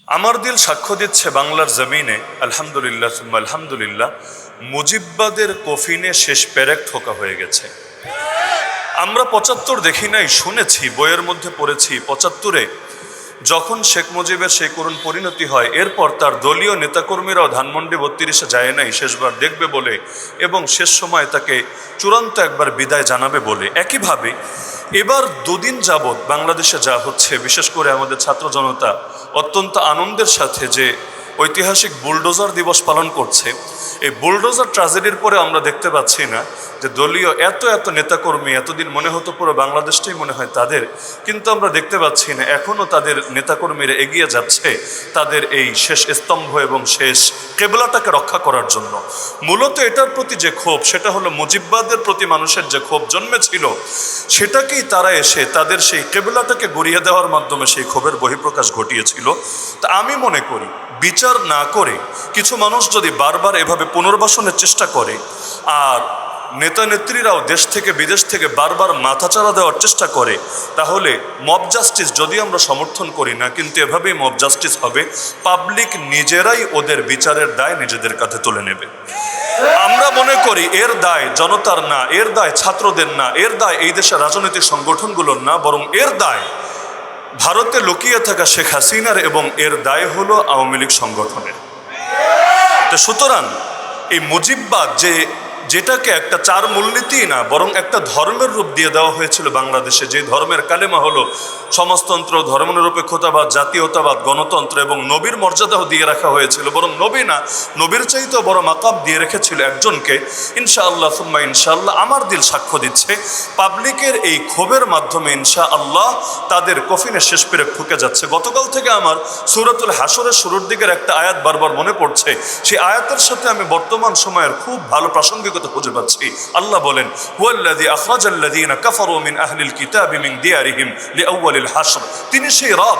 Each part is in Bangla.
আমার দিল সাক্ষ্য দিচ্ছে বাংলার জমিনে আলহামদুলিল্লাহ সুম্মা আলহামদুলিল্লাহ মুজিববাদের কফিনে শেষ পেরেক ঠোকা হয়ে গেছে। আমরা ৭৫ দেখি নাই, শুনেছি, বইয়ের মধ্যে পড়েছি। ৭৫-এ যখন শেখ মুজিবের সেই করুণ পরিণতি হয়, এরপর তার দলীয় নেতাকর্মীরাও ধানমন্ডি ৩২-এ যায় নাই শেষবার দেখবে বলে, এবং শেষ সময় তাকে চূড়ান্ত একবার বিদায় জানাবে বলে। একইভাবে এবার দুদিন যাবৎ বাংলাদেশে যা হচ্ছে, বিশেষ করে আমাদের ছাত্র জনতা অত্যন্ত আনন্দের সাথে যে ঐতিহাসিক বুলডোজার দিবস পালন করছে, এই বুলডোজার ট্র্যাজেডির পরে আমরা দেখতে পাচ্ছি না যে দলীয় এত এত নেতাকর্মী, এতদিন মনে হতো পুরো বাংলাদেশটাই মনে হয় তাদের, কিন্তু আমরা দেখতে পাচ্ছি না এখনও তাদের নেতাকর্মীরা এগিয়ে যাচ্ছে তাদের এই শেষ স্তম্ভ এবং শেষ কেবলাটাকে রক্ষা করার জন্য। মূলত এটার প্রতি যে ক্ষোভ, সেটা হলো মুজিববাদের প্রতি মানুষের যে ক্ষোভ জন্মেছিল, সেটাকেই তারা এসে তাদের সেই কেবলাটাকে গড়িয়ে দেওয়ার মাধ্যমে সেই ক্ষোভের বহিঃপ্রকাশ ঘটিয়েছিল। তা আমি মনে করি বিচার না করে কিছু মানুষ যদি বারবার এভাবে পুনর্বাসনের চেষ্টা করে, আর নেতা নেত্রীরাও দেশ থেকে বিদেশ থেকে বারবার মাথাচাড়া দেওয়ার চেষ্টা করে, তাহলে মব জাস্টিস যদি আমরা সমর্থন করি না, কিন্তু এভাবেই মব জাস্টিস হবে। পাবলিক নিজেরাই ওদের বিচারের দায় নিজেদের কাঁধে তুলে নেবে। আমরা মনে করি এর দায় জনতার না, এর দায় ছাত্রদের না, এর দায় এই দেশের রাজনৈতিক সংগঠনগুলোর না, বরং এর দায় ভারতে লুকিয়ে থাকা শেখ হাসিনার, এবং এর দায় হলো আওয়ামী লীগ সংগঠনের। তো সুতরাং এই মুজিববাদ যেটাকে একটা চার মূলনীতি না, বরং একটা ধর্মের রূপ দিয়ে দেওয়া হয়েছিল বাংলাদেশে, যে ধর্মের কালেমা হলো সমাজতন্ত্র, ধর্মনিরপেক্ষতাবাদ, জাতীয়তাবাদ, গণতন্ত্র, এবং নবীর মর্যাদাও দিয়ে রাখা হয়েছিল, বরং নবী না, নবীর চাইতেও বড় মাকাম দিয়ে রেখেছিল একজনকে। ইনশাআল্লাহ সুম্মা ইনশাআল্লাহ আমার দিল সাক্ষ্য দিচ্ছে পাবলিকের এই ক্ষোভের মাধ্যমে ইনশাআল্লাহ তাদের কফিনে শেষ পেরেক ঠুকে যাচ্ছে। গতকাল থেকে আমার সূরাতুল হাসরের শুরুর দিকের একটা আয়াত বারবার মনে পড়ছে, সেই আয়াতের সাথে আমি বর্তমান সময়ের খুব ভালো প্রাসঙ্গিকতা খুঁজে পাচ্ছি। আল্লাহ বলেন, হুয়াল্লাযী আখরাজাল্লাযীনা কাফারু মিন আহলিল কিতাবি মিন দিয়ারিহিম লিআউয়ালিল হাসর। তিনি সেই রব,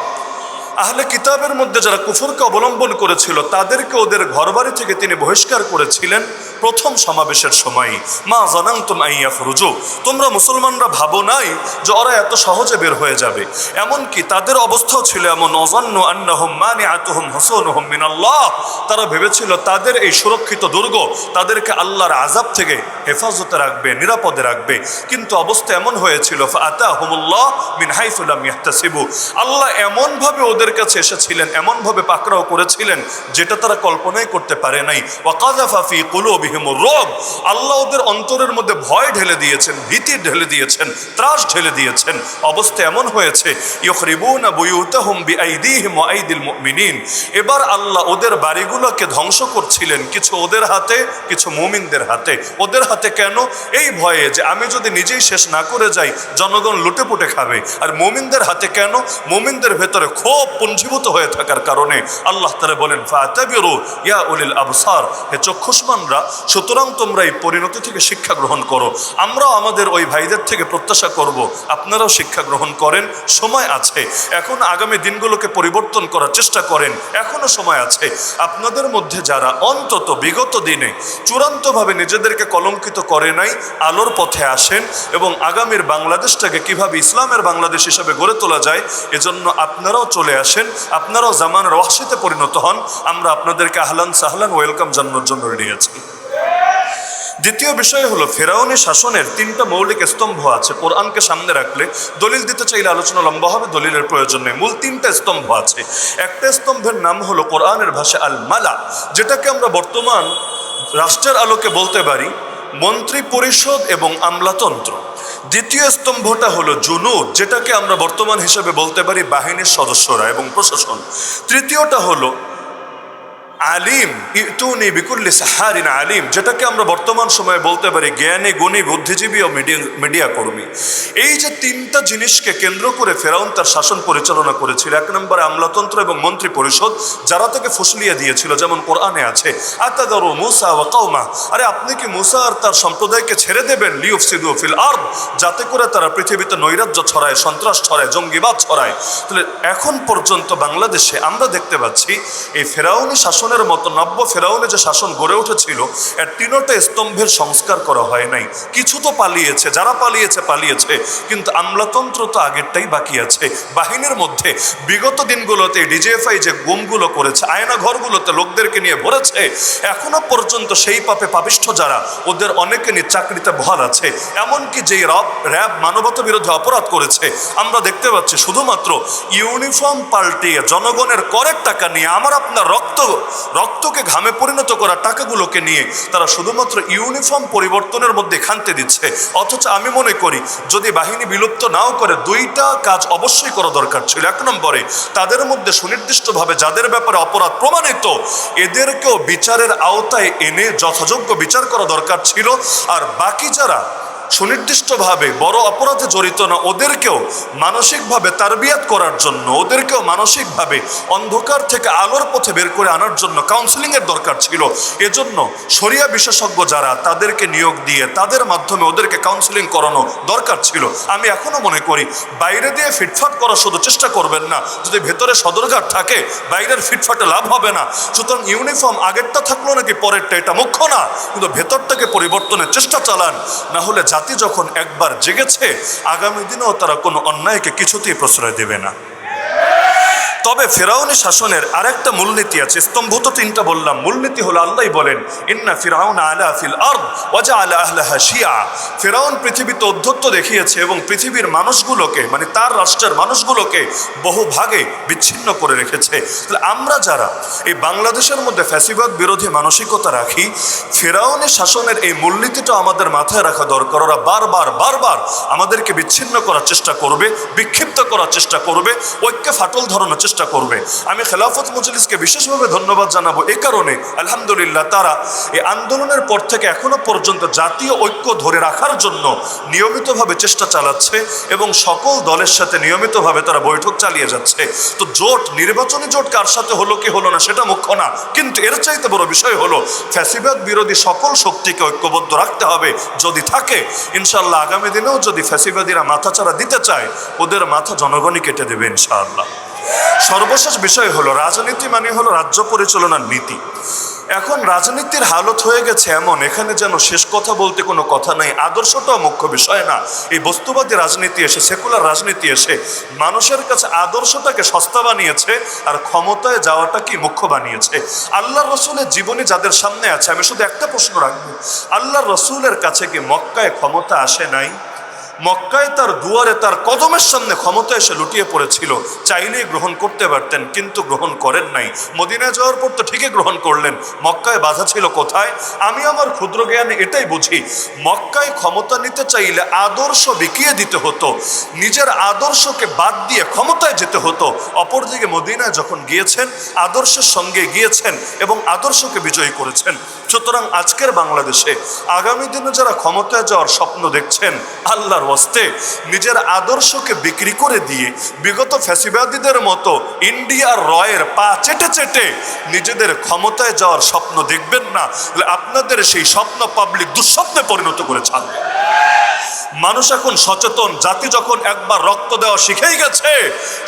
আহলে কিতাবের মধ্যে যারা কুফরকে অবলম্বন করেছিল তাদেরকে ওদের ঘরবাড়ি থেকে তিনি বহিষ্কার করেছিলেন প্রথম সমাবেশের সময়। মা জানানতুম আন ইয়াখরুজু, তোমরা মুসলমানরা ভাবো নাই যে ওরা এত সহজে বের হয়ে যাবে। এমনকি তাদের অবস্থাও ছিল এমন, অযান্নু আন্নাহুম মানিআতুহুম হুসুনুহুম মিনাল্লাহ, তারা ভেবেছিল তাদের এই সুরক্ষিত দুর্গ তাদেরকে আল্লাহর আযাব থেকে হেফাজতে রাখবে, নিরাপদে রাখবে। কিন্তু অবস্থা এমন হয়েছিল, ফাআতাহুমুল্লাহ মিন হাইসু লাম ইয়াহতাসিবু, আল্লাহ এমনভাবে ওদের কাছে এসেছিলেন, এমনভাবে পাকড়াও করেছিলেন যেটা তারা কল্পনাই করতে পারে নাই। ওয়াকাযাফা ফী কুলুবিহিমুর রুব, আল্লাহ ওদের অন্তরের মধ্যে ভয় ঢেলে দিয়েছেন, ভীতি ঢেলে দিয়েছেন, ত্রাস ঢেলে দিয়েছেন। অবস্থা এমন হয়েছে, ইউখরিবুনা বুয়ুতাহুম বিআইদিহিম ওয়া আইদিল মুমিনিন, এবার আল্লাহ ওদের বাড়িগুলোকে ধ্বংস করছিলেন, কিছু ওদের হাতে, কিছু মুমিনদের হাতে। ওদের হাতে কেন? এই ভয়ে যে আমি যদি নিজেই শেষ না করে যাই জনগণ লুটে পুটে খাবে। আর মুমিনদের হাতে কেন? মুমিনদের ভেতরে ক্ষোভ পুঞ্জীভূত হয়ে থাকার কারণে। আল্লাহ তাআলা বলেন, ফাতাবিরু ইয়া উলিল আবসার, হে চক্ষুষ্মানরা, সুতরাং তোমরা এই পরিণতি থেকে শিক্ষা গ্রহণ করো। আমরাও আমাদের ওই ভাইদের থেকে প্রত্যাশা করব আপনারাও শিক্ষা গ্রহণ করেন। সময় আছে এখন, আগামী দিনগুলোকে পরিবর্তন করার চেষ্টা করেন, এখনো সময় আছে। আপনাদের মধ্যে যারা অন্তত বিগত দিনে চূড়ান্তভাবে নিজেদেরকে কলঙ্কিত করে নাই, আলোর পথে আসেন এবং আগামীর বাংলাদেশটাকে কিভাবে ইসলামের বাংলাদেশ হিসেবে গড়ে তোলা যায়, এজন্য আপনারাও চলে আসেন, আপনারাও জামানের ওয়াহশিতে পরিণত হন। আমরা আপনাদেরকে আহলান সাহলান ওয়েলকাম জানানোর জন্য রেডি আছি। দ্বিতীয় বিষয় হলো, ফেরাউনি শাসনের 3টা মৌলিক স্তম্ভ আছে। কোরআনকে সামনে রাখলে দলিল দিতে চাইলে আলোচনা লম্বা হবে, দলিলের প্রয়োজন নেই। মূল 3টা স্তম্ভ আছে। একটা স্তম্ভের নাম হলো কোরআনের ভাষায় আল মালা, যেটাকে আমরা বর্তমান রাষ্ট্রের আলোকে বলতে পারি মন্ত্রী পরিষদ এবং আমলাতন্ত্র। দ্বিতীয় স্তম্ভটা হলো জুনুদ, যেটাকে আমরা বর্তমান হিসেবে বলতে পারি বাহিনীর সদস্যরা এবং প্রশাসন। তৃতীয়টা হলো আলিম, ইতুনি বিকুল্লি সাহারিন আলিম, যেটাকে আমরা বর্তমান সময়ে বলতে পারি জ্ঞানী, গুণী, বুদ্ধিজীবী ও মিডিয়া কর্মী। এই যে 3টা জিনিসকে কেন্দ্র করে ফেরাউন তার শাসন পরিচালনা করেছিল। 1 নম্বরে আমলাতন্ত্র এবং মন্ত্রী পরিষদ, যারা তাকে ফুসলিয়ে দিয়েছিল, যেমন কোরআনে আছে, আতাদারু মুসা ওয়া কওমা, আরে আপনি কি মুসা আর তার সম্প্রদায়কে ছেড়ে দেবেন, লিউফসিদু ফিল আরদ, যাতে করে তারা পৃথিবীতে নৈরাজ্য ছড়ায়, সন্ত্রাস ছড়ায়, জঙ্গিবাদ ছড়ায়। তাহলে এখন পর্যন্ত বাংলাদেশে আমরা দেখতে পাচ্ছি এই ফেরাউনি শাসন শাসনের মতো নব্য ফেরাউনে যে শাসন গড়ে উঠেছিল, এর তিনটা স্তম্ভের সংস্কার করা হয় নাই। কিছু তো পালিয়েছে, যারা পালিয়েছে পালিয়েছে, কিন্তু আমলাতন্ত্র তো আগেরটাই বাকি আছে। বাহিনীর মধ্যে বিগত দিনগুলোতে ডিজিএফআই যে গুমগুলো করেছে, আয়না ঘরগুলোতে লোকদেরকে নিয়ে ভরেছে, এখনো পর্যন্ত সেই পাপে পাপিষ্ঠ যারা, ওদের অনেকে নিয়ে চাকরিতে বহাল আছে। এমনকি যেই র্যাব মানবতা বিরোধী অপরাধ করেছে, আমরা দেখতে পাচ্ছি শুধুমাত্র ইউনিফর্ম পাল্টিয়ে জনগণের করের টাকা নিয়ে, আমার আপনার রক্তকে ঘামে পরিণত করা টাকাগুলোকে নিয়ে তারা শুধুমাত্র ইউনিফর্ম পরিবর্তনের মধ্যে খানতে দিচ্ছে। অথচ আমি মনে করি যদি বাহিনী বিলুপ্ত নাও করে, দুইটা কাজ অবশ্যই করা দরকার ছিল। এক নম্বরে তাদের মধ্যে সুনির্দিষ্টভাবে যাদের ব্যাপারে অপরাধ প্রমাণিত, এদেরকেও বিচারের আওতায় এনে যথাযোগ্য বিচার করা দরকার ছিল। আর বাকি যারা সুনির্দিষ্টভাবে বড় অপরাধে জড়িত না, ওদেরকেও মানসিকভাবে তারবিয়াত করার জন্য, ওদেরকেও মানসিকভাবে অন্ধকার থেকে আলোর পথে বের করে আনার জন্য কাউন্সিলিংয়ের দরকার ছিল। এজন্য শরিয়া বিশেষজ্ঞ যারা, তাদেরকে নিয়োগ দিয়ে তাদের মাধ্যমে ওদেরকে কাউন্সিলিং করানো দরকার ছিল। আমি এখনো মনে করি বাইরে দিয়ে ফিটফাট করা শুধু চেষ্টা করবেন না, যদি ভেতরে সদরঘাট থাকে বাইরের ফিটফাটে লাভ হবে না। সুতরাং ইউনিফর্ম আগেরটা থাকলো নাকি পরেরটা, এটা মুখ্য না, কিন্তু ভেতরটাকে পরিবর্তনের চেষ্টা চালান। না হলে জাতি যখন একবার জেগেছে, আগামী দিনেও তারা কোনো অন্যায়কে কিছুতেই প্রশ্রয় দেবে না। তবে ফেরাউনি শাসনের আরেকটা মূলনীতি আছে। স্তম্ভ তো তিনটা বললাম, মূলনীতি হলো আল্লাহ বলেন ইন্না ফিরাউন আলা ফিল আরদ ওয়াজআলা আহলাহা শিয়া। ফেরাউন পৃথিবীতে ঔদ্ধত্য দেখিয়েছে এবং পৃথিবীর মানুষগুলোকে, মানে তার রাষ্ট্রের মানুষগুলোকে বহু ভাগে বিচ্ছিন্ন করে রেখেছে। তাহলে আমরা যারা এই বাংলাদেশের মধ্যে ফ্যাসিবাদ বিরোধী মানসিকতা রাখি, ফেরাউনি শাসনের এই মূলনীতিটা আমাদের মাথায় রাখা দরকার। ওরা বারবার বারবার আমাদেরকে বিচ্ছিন্ন করার চেষ্টা করবে, বিক্ষিপ্ত করার চেষ্টা করবে, ঐক্যে ফাটল ধরানোর চেষ্টা করবে। আমি খেলাফত মজলিসকে বিশেষভাবে ধন্যবাদ জানাবো এই কারণে, আলহামদুলিল্লাহ, তারা এই আন্দোলনের পর থেকে এখনো পর্যন্ত জাতীয় ঐক্য ধরে রাখার জন্য নিয়মিতভাবে চেষ্টা চালাচ্ছে এবং সকল দলের সাথে নিয়মিতভাবে তারা বৈঠক চালিয়ে যাচ্ছে। তো জোট, নির্বাচনী জোট কার সাথে হলো কি হলো না সেটা মুখ্য না, কিন্তু এর চাইতে বড় বিষয় হলো ফ্যাসিবাদ বিরোধী সকল শক্তিকে ঐক্যবদ্ধ রাখতে হবে। যদি থাকে, ইনশাআল্লাহ আগামী দিনেও যদি ফ্যাসিবাদীরা মাথাচাড়া দিতে চায়, ওদের মাথা জনগণই কেটে দেবে ইনশাআল্লাহ। সর্বশেষ বিষয় হলো রাজনীতি মানে হলো রাজ্য পরিচালনার নীতি। এখন রাজনীতির হালত হয়ে গেছে এমন, এখানে যেন শেষ কথা বলতে কোনো কথা নাই, আদর্শটাও মুখ্য বিষয় না। এই বস্তুবাদী রাজনীতি এসে, সেকুলার রাজনীতি এসে মানুষের কাছে আদর্শটাকে সস্তা বানিয়েছে আর ক্ষমতায় যাওয়াটা কি মুখ্য বানিয়েছে। আল্লাহর রসুলের জীবনী যাদের সামনে আছে, আমি শুধু একটা প্রশ্ন রাখবো, আল্লাহর রসুলের কাছে কি মক্কায় ক্ষমতা আসে নাই? মক্কায় তার দুয়ারে, তার কদমের সামনে ক্ষমতা এসে লুটিয়ে পড়েছিল, চাইলেই গ্রহণ করতে পারতেন, কিন্তু গ্রহণ করেন নাই। মদিনায় যাওয়ার পর তো ঠিকই গ্রহণ করলেন, মক্কায় বাধা ছিল কোথায়? আমি আমার ক্ষুদ্র জ্ঞানে এটাই বুঝি, মক্কায় ক্ষমতা নিতে চাইলে আদর্শ বিকিয়ে দিতে হতো, নিজের আদর্শকে বাদ দিয়ে ক্ষমতায় যেতে হতো। অপরদিকে মদিনায় যখন গিয়েছেন, আদর্শের সঙ্গে গিয়েছেন এবং আদর্শকে বিজয়ী করেছেন। সুতরাং আজকের বাংলাদেশে আগামী দিনে যারা ক্ষমতায় যাওয়ার স্বপ্ন দেখছেন, আল্লাহর ওয়াস্তে নিজের আদর্শকে বিক্রি করে দিয়ে বিগত ফ্যাসিবাদীদের মতো ইন্ডিয়ার রয়ের পা চেটে চেটে নিজেদের ক্ষমতায় যাওয়ার স্বপ্ন দেখবেন না। আপনাদের সেই স্বপ্ন পাবলিক দুঃস্বপ্নে পরিণত করে ছাড়বে। মানুষ এখন সচেতন, জাতি যখন একবার রক্ত দেওয়া শিখেই গেছে,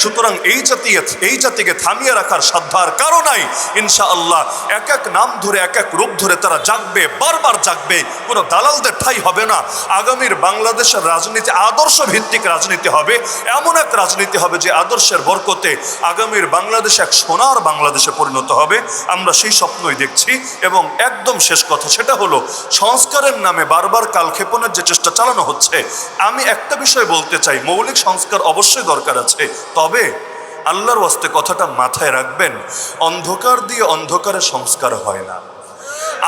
সুতরাং এই জাতিকে থামিয়ে রাখার সাধ্য আর কারো নাই। ইনশাআল্লাহ এক এক নাম ধরে, এক এক রূপ ধরে তারা জাগবে, বারবার জাগবে, কোনো দালালদের ঠাঁই হবে না। আগামীর বাংলাদেশের রাজনীতি আদর্শ ভিত্তিক রাজনীতি হবে, এমন এক রাজনীতি হবে যে আদর্শের বরকতে আগামীর বাংলাদেশ এক সোনার বাংলাদেশে পরিণত হবে। আমরা সেই স্বপ্নই দেখছি। এবং একদম শেষ কথা, সেটা হলো সংস্কারের নামে বারবার কালক্ষেপণের যে চেষ্টা চালানো হচ্ছে, আমি একটা বিষয় বলতে চাই, মৌলিক সংস্কার অবশ্যই দরকার আছে, তবে আল্লাহর ওয়াস্তে কথাটা মাথায় রাখবেন, অন্ধকার দিয়ে অন্ধকারে সংস্কার হয় না,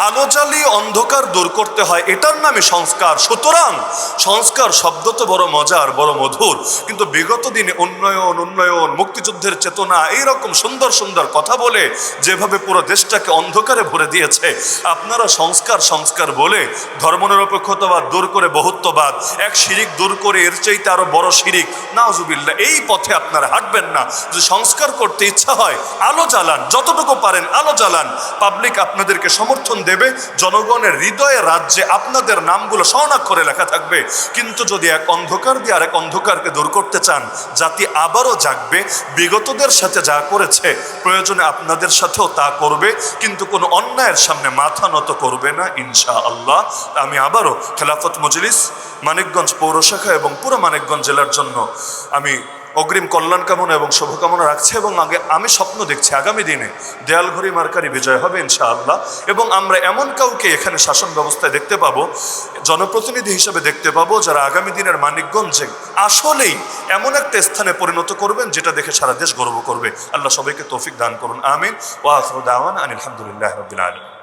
আলো জ্বালিয়ে অন্ধকার দূর করতে হয়, এটার নামে সংস্কার। সুতরাং সংস্কার শব্দ তো বড় মজার, বড় মধুর, কিন্তু বিগত দিনে উন্নয়ন উন্নয়ন, মুক্তিযুদ্ধের চেতনা, এইরকম সুন্দর সুন্দর কথা বলে যেভাবে পুরো দেশটাকে অন্ধকারে ভরে দিয়েছে, আপনারা সংস্কার সংস্কার বলে ধর্মনিরপেক্ষতাবাদ দূর করে বহুত্ববাদ, এক শিরিক দূর করে এর চাইতে আরো বড় শিরিক, নাউজুবিল্লাহ, এই পথে আপনারা হাঁটবেন না। যদি সংস্কার করতে ইচ্ছা হয়, আলো জ্বালান, যতটুকু পারেন আলো জ্বালান, পাবলিক আপনাদেরকে সমর্থন দেবে, জনগণের হৃদয়ে রাজ্যে আপনাদের নামগুলো স্বর্ণাক্ষরে লেখা থাকবে। কিন্তু যদি এক অন্ধকার দিয়ে আরেক অন্ধকারকে দূর করতে চান, জাতি আবারও জাগবে, বিগতদের সাথে যা করেছে প্রয়োজনে আপনাদের সাথেও তা করবে, কিন্তু কোনো অন্যায়ের সামনে মাথা নত করবে না ইনশাআল্লাহ। আমি আবারও খেলাফত মজলিস মানিকগঞ্জ পৌরশাখা এবং পুরো মানিকগঞ্জ জেলার জন্য আমি অগ্রিম কল্যাণ কামনা এবং শুভকামনা রাখছি। এবং আমি স্বপ্ন দেখছি আগামী দিনে দেয়ালঘড়ি মার্কারি বিজয় হবে ইনশাআল্লাহ। এবং আমরা এমন কাউকে এখানে শাসন ব্যবস্থায় দেখতে পাবো, জনপ্রতিনিধি হিসেবে দেখতে পাবো, যারা আগামী দিনের মানিকগঞ্জে আসলেই এমন একটা স্থানে পরিণত করবেন যেটা দেখে সারা দেশ গর্ব করবে। আল্লাহ সবাইকে তৌফিক দান করুন, আমিন। ওয়া আখিরু দাওয়ানা আনিল হামদুলিল্লাহি রাব্বিল আলামিন।